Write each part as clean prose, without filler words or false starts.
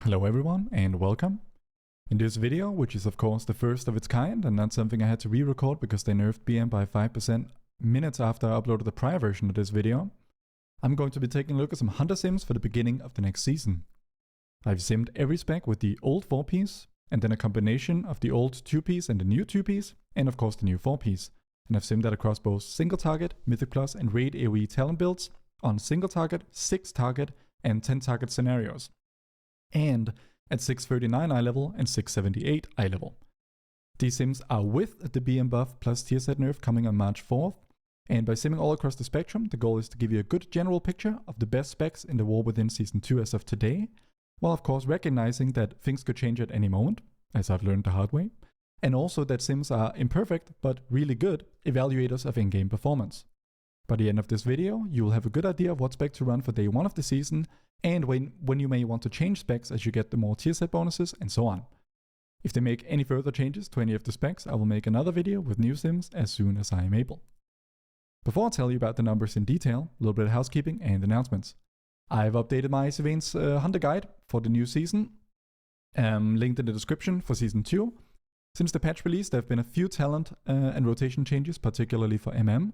Hello everyone and welcome. In this video, which is of course the first of its kind and not something I had to re-record because they nerfed BM by 5% minutes after I uploaded the prior version of this video, I'm going to be taking a look at some hunter sims for the beginning of the next season. I've simmed every spec with the old 4-piece, and then a combination of the old 2-piece and the new 2-piece, and of course the new 4-piece. And I've simmed that across both single target, Mythic Plus and Raid AoE talent builds on single target, 6 target, and 10 target scenarios. And at 639 eye level and 678 eye level. These sims are with the BM buff plus tier set nerf coming on March 4th, and by simming all across the spectrum, the goal is to give you a good general picture of the best specs in the War Within Season 2 as of today, while of course recognizing that things could change at any moment, as I've learned the hard way, and also that sims are imperfect but really good evaluators of in-game performance. By the end of this video, you will have a good idea of what spec to run for day 1 of the season, and when you may want to change specs as you get the more tier set bonuses and so on. If they make any further changes to any of the specs, I will make another video with new sims as soon as I am able. Before I tell you about the numbers in detail, a little bit of housekeeping and announcements. I've updated my Sylvain's Hunter Guide for the new season, linked in the description for Season 2. Since the patch release, there have been a few talent and rotation changes, particularly for MM.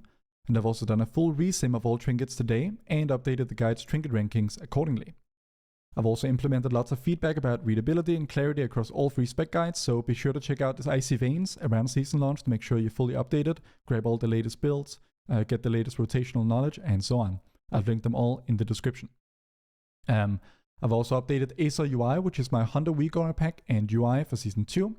And I've also done a full resim of all trinkets today and updated the guide's trinket rankings accordingly. I've also implemented lots of feedback about readability and clarity across all 3 spec guides, so be sure to check out this Icy Veins around season launch to make sure you're fully updated, grab all the latest builds, get the latest rotational knowledge, and so on. I've linked them all in the description. I've also updated Azor UI, which is my Hunter WeGorer pack and UI for Season 2.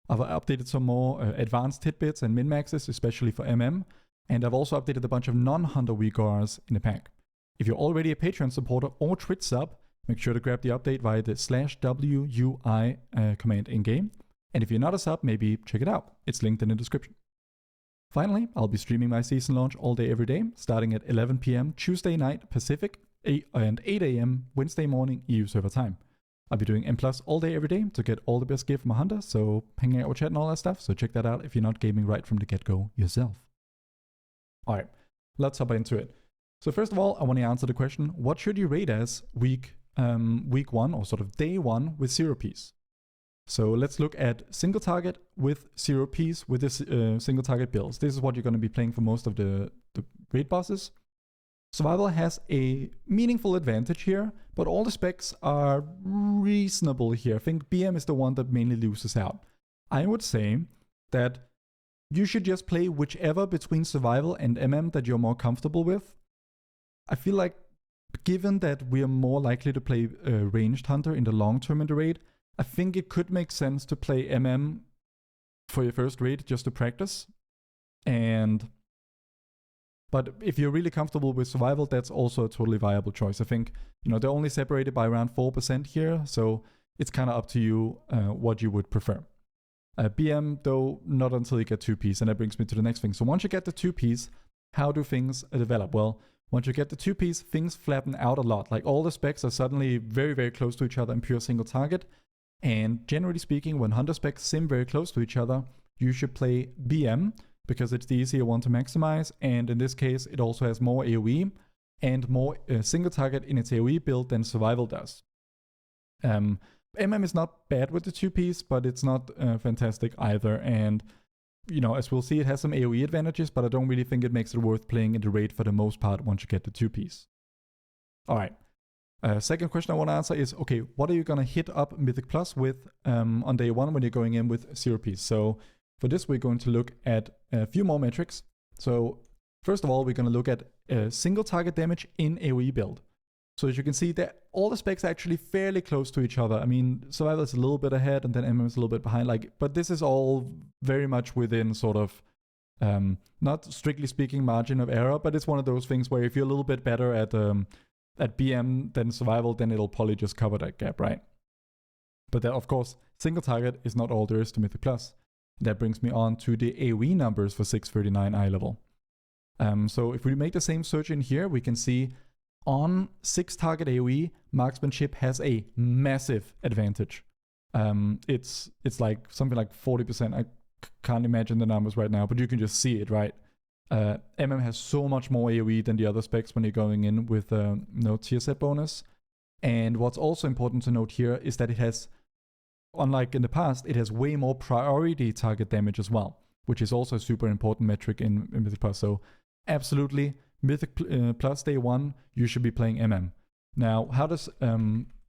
I've updated some more advanced tidbits and min-maxes, especially for MM. And I've also updated a bunch of non-Hunter WeGorers in the pack. If you're already a Patreon supporter or Twitch sub, make sure to grab the update via the /WUI command in-game. And if you're not a sub, maybe check it out. It's linked in the description. Finally, I'll be streaming my season launch all day every day, starting at 11 PM Tuesday night Pacific and 8 AM Wednesday morning EU server time. I'll be doing M+ all day every day to get all the best gear from a hunter, so hanging out with chat and all that stuff, so check that out if you're not gaming right from the get-go yourself. Alright, let's hop into it. So first of all, I want to answer the question, what should you rate as week 1 or sort of day 1 with 0-piece? So let's look at single target with 0-piece with this single target builds. This is what you're going to be playing for most of the raid bosses. Survival has a meaningful advantage here, but all the specs are reasonable here. I think BM is the one that mainly loses out. I would say that you should just play whichever between survival and MM that you're more comfortable with. I feel like, given that we are more likely to play ranged hunter in the long term in the raid, I think it could make sense to play MM for your first raid just to practice. But if you're really comfortable with survival, that's also a totally viable choice. I think, they're only separated by around 4% here, so it's kind of up to you what you would prefer. BM, though, not until you get 2-piece, and that brings me to the next thing. So once you get the 2-piece, how do things develop? Well, once you get the 2-piece, things flatten out a lot. Like all the specs are suddenly very, very close to each other in pure single target. And generally speaking, when hunter specs sim very close to each other, you should play BM because it's the easier one to maximize. And in this case, it also has more AoE and more single target in its AoE build than survival does. MM is not bad with the 2-piece, but it's not fantastic either. And, as we'll see, it has some AoE advantages, but I don't really think it makes it worth playing in the raid for the most part once you get the 2-piece. Alright. Second question I want to answer is, okay, what are you going to hit up Mythic Plus with on day 1 when you're going in with 0-piece? So for this, we're going to look at a few more metrics. So first of all, we're going to look at single target damage in AoE build. So as you can see, that all the specs are actually fairly close to each other. I mean, survival is a little bit ahead and then MM is a little bit behind. But this is all very much within sort of, not strictly speaking margin of error, but it's one of those things where if you're a little bit better at BM than survival, then it'll probably just cover that gap, right? But then, of course, single target is not all there is to Mythic Plus. That brings me on to the AoE numbers for 639 eye level. So if we make the same search in here, we can see on 6 target AoE, marksmanship has a massive advantage. It's like something like 40%. I can't imagine the numbers right now, but you can just see it, right? MM has so much more AoE than the other specs when you're going in with no tier set bonus. And what's also important to note here is that it has, unlike in the past, it has way more priority target damage as well, which is also a super important metric in Mythic Plus. So absolutely, Mythic Plus day 1, you should be playing MM. Now, how does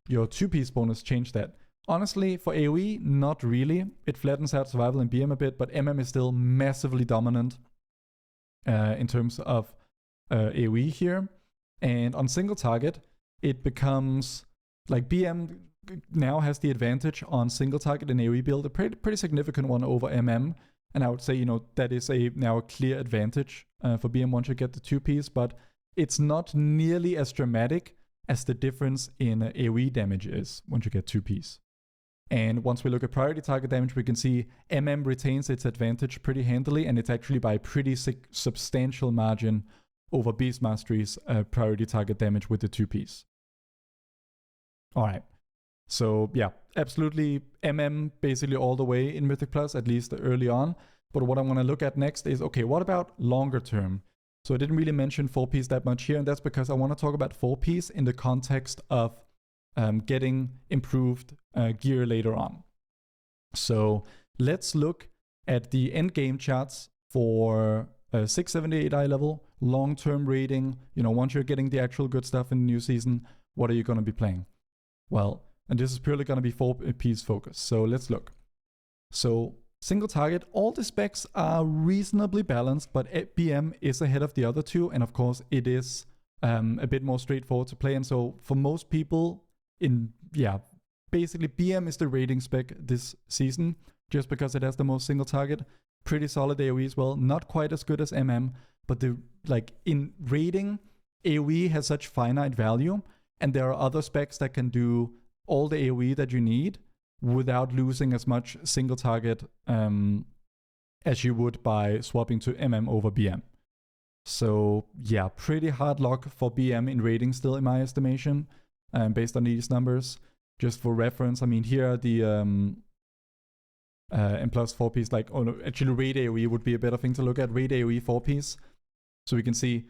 your 2-piece bonus change that? Honestly, for AoE, not really. It flattens out survival and BM a bit, but MM is still massively dominant in terms of AoE here. And on single target, it becomes like BM now has the advantage on single target in AoE build, a pretty significant one over MM. And I would say, that is now a clear advantage for BM once you get the 2-piece, but it's not nearly as dramatic as the difference in AoE damage is once you get 2-piece. And once we look at priority target damage, we can see MM retains its advantage pretty handily, and it's actually by a pretty substantial margin over Beast Mastery's priority target damage with the 2-piece. All right. So yeah, absolutely MM basically all the way in Mythic Plus, at least early on. But what I want to look at next is, okay, what about longer term? So I didn't really mention 4-piece that much here, and that's because I want to talk about 4-piece in the context of getting improved gear later on. So let's look at the end game charts for 678 eye level, long-term rating. Once you're getting the actual good stuff in the new season, what are you going to be playing? Well, and this is purely going to be 4-piece focus. So let's look. So single target, all the specs are reasonably balanced, but BM is ahead of the other two. And of course, it is a bit more straightforward to play. And so for most people, basically BM is the rating spec this season, just because it has the most single target. Pretty solid AoE as well. Not quite as good as MM, but in rating, AoE has such finite value, and there are other specs that can do all the AoE that you need without losing as much single target as you would by swapping to MM over BM. So yeah, pretty hard luck for BM in rating still in my estimation, based on these numbers. Just for reference, I mean, here are the M plus 4-piece, actually raid AoE would be a better thing to look at. Raid AoE 4-piece. So we can see,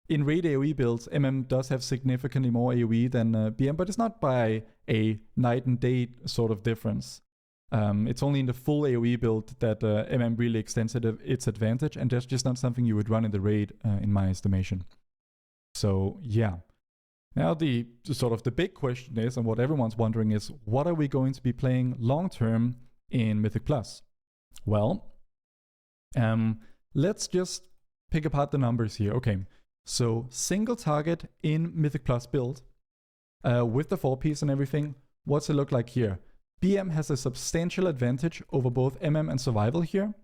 in raid AoE builds, MM does have significantly more AoE than BM, but it's not by a night and day sort of difference. It's only in the full AoE build that MM really extends its advantage, and that's just not something you would run in the raid, in my estimation. So yeah. Now the big question is, and what everyone's wondering is, what are we going to be playing long term in Mythic Plus? Well, let's just pick apart the numbers here. Okay, so single target in Mythic Plus build with the 4-piece and everything, what's it look like here? BM has a substantial advantage over both MM and survival here.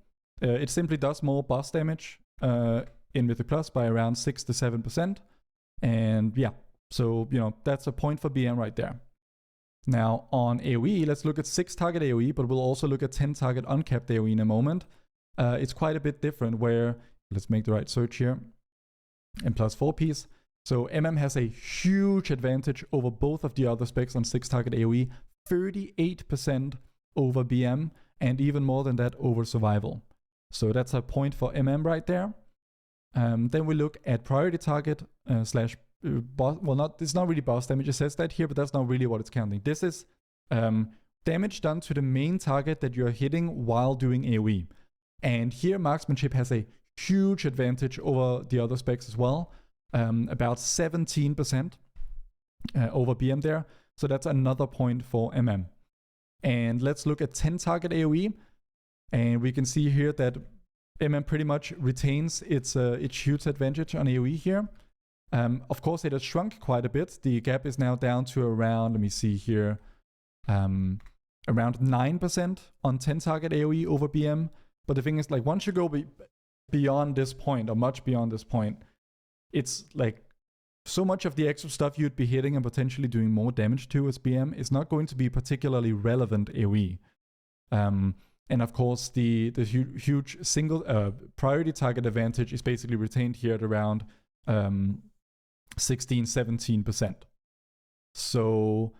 It simply does more boss damage in Mythic Plus by around 6 to 7%. And yeah, so, that's a point for BM right there. Now, on AoE, let's look at 6-target AoE, but we'll also look at 10-target uncapped AoE in a moment. It's quite a bit different where, let's make the right search here, M plus 4-piece. So MM has a huge advantage over both of the other specs on 6-target AoE, 38% over BM, and even more than that over survival. So that's a point for MM right there. Then we look at priority target slash boss, it's not really boss damage. It says that here, but that's not really what it's counting. This is damage done to the main target that you're hitting while doing AoE. And here marksmanship has a huge advantage over the other specs as well. About 17% over BM there. So that's another point for MM. And let's look at 10-target AoE. And we can see here that MM pretty much retains its huge advantage on AoE here. Of course, it has shrunk quite a bit. The gap is now down to around, let me see here, around 9% on 10-target AoE over BM. But the thing is, once you go beyond this point, or much beyond this point, it's so much of the extra stuff you'd be hitting and potentially doing more damage to as BM is not going to be particularly relevant AoE. And of course, the huge single priority target advantage is basically retained here at around 16-17%. So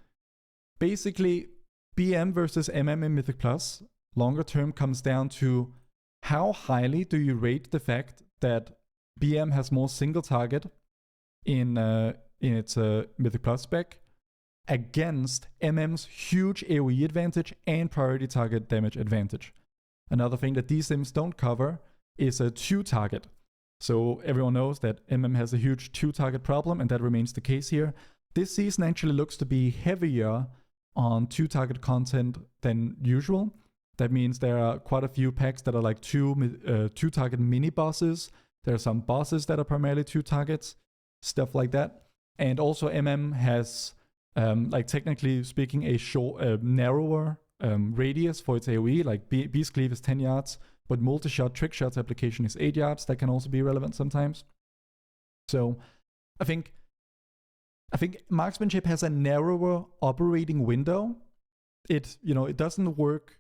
basically, BM versus MM in Mythic Plus longer term comes down to how highly do you rate the fact that BM has more single target in its Mythic Plus spec against MM's huge AoE advantage and priority target damage advantage. Another thing that these sims don't cover is a 2-target. So everyone knows that MM has a huge 2-target problem, and that remains the case here. This season actually looks to be heavier on 2-target content than usual. That means there are quite a few packs that are like 2-target mini bosses. There are some bosses that are primarily 2 targets, stuff like that. And also MM has, like technically speaking, a narrower radius for its AoE. Like Beast Cleave is 10 yards, but multi-shot trick shots application is 8 yards. That can also be relevant sometimes. So I think marksmanship has a narrower operating window. It doesn't work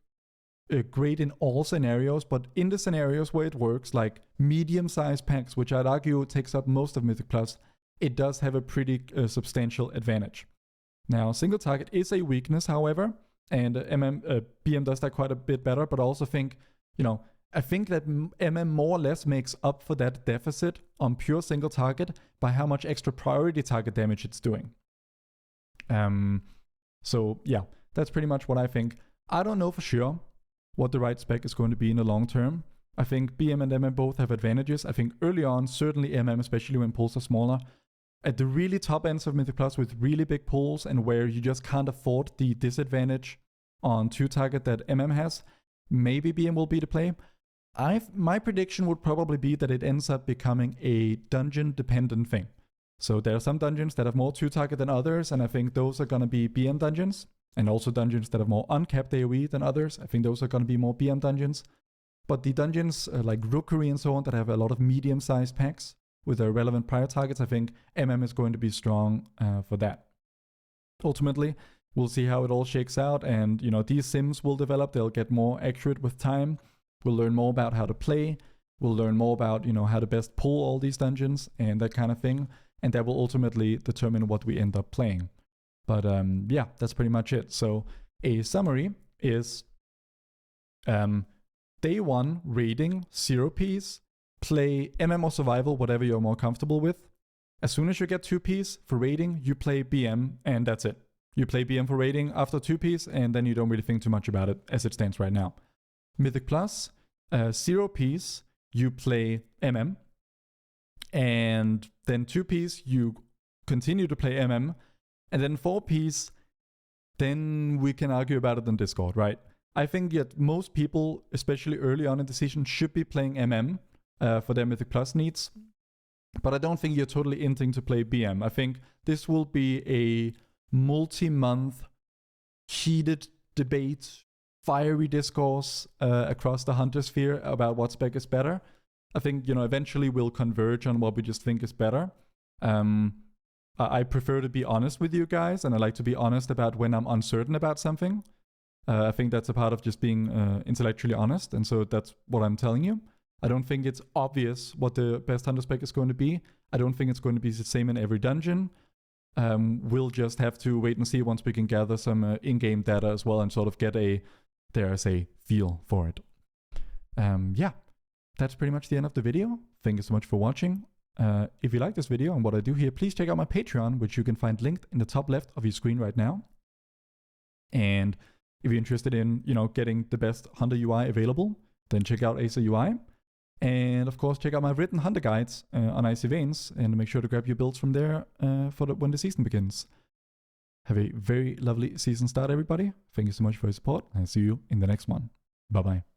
great in all scenarios, but in the scenarios where it works, like medium-sized packs, which I'd argue takes up most of Mythic Plus, it does have a pretty substantial advantage. Now, single target is a weakness, however, and BM does that quite a bit better, but I also think, I think that MM more or less makes up for that deficit on pure single target by how much extra priority target damage it's doing. So yeah, that's pretty much what I think. I don't know for sure what the right spec is going to be in the long term. I think BM and MM both have advantages. I think early on, certainly MM, especially when pools are smaller. At the really top ends of Mythic Plus with really big pools and where you just can't afford the disadvantage on 2-target that MM has, maybe BM will be the play. My prediction would probably be that it ends up becoming a dungeon-dependent thing. So there are some dungeons that have more 2-target than others, and I think those are going to be BM dungeons. And also dungeons that have more uncapped AoE than others. I think those are going to be more BM dungeons. But the dungeons like Rookery and so on that have a lot of medium-sized packs with their relevant prior targets, I think MM is going to be strong for that. Ultimately, we'll see how it all shakes out, and these sims will develop. They'll get more accurate with time. We'll learn more about how to play. We'll learn more about how to best pull all these dungeons and that kind of thing. And that will ultimately determine what we end up playing. But yeah, that's pretty much it. So a summary is day 1, raiding, 0 Ps, play MM or survival, whatever you're more comfortable with. As soon as you get 2 Ps for raiding, you play BM, and that's it. You play BM for raiding after 2 Ps, and then you don't really think too much about it as it stands right now. Mythic Plus, 0 Ps, you play MM, and then 2 Ps, you continue to play MM, and then 4 Ps, then we can argue about it on Discord, right? I think that most people, especially early on in the season, should be playing MM for their Mythic Plus needs. But I don't think you're totally inting to play BM. I think this will be a multi-month heated debate, fiery discourse across the Hunter sphere about what spec is better. I think, eventually we'll converge on what we just think is better. I prefer to be honest with you guys, and I like to be honest about when I'm uncertain about something. I think that's a part of just being intellectually honest, and so that's what I'm telling you. I don't think it's obvious what the best Hunter spec is going to be. I don't think it's going to be the same in every dungeon. We'll just have to wait and see once we can gather some in-game data as well and sort of get a, dare I say, feel for it. Yeah, that's pretty much the end of the video. Thank you so much for watching. If you like this video and what I do here, please check out my Patreon, which you can find linked in the top left of your screen right now. And if you're interested in, getting the best Hunter UI available, then check out Acer UI. And of course, check out my written Hunter guides on Icy Veins, and make sure to grab your builds from there when the season begins. Have a very lovely season start, everybody. Thank you so much for your support, and I'll see you in the next one. Bye-bye.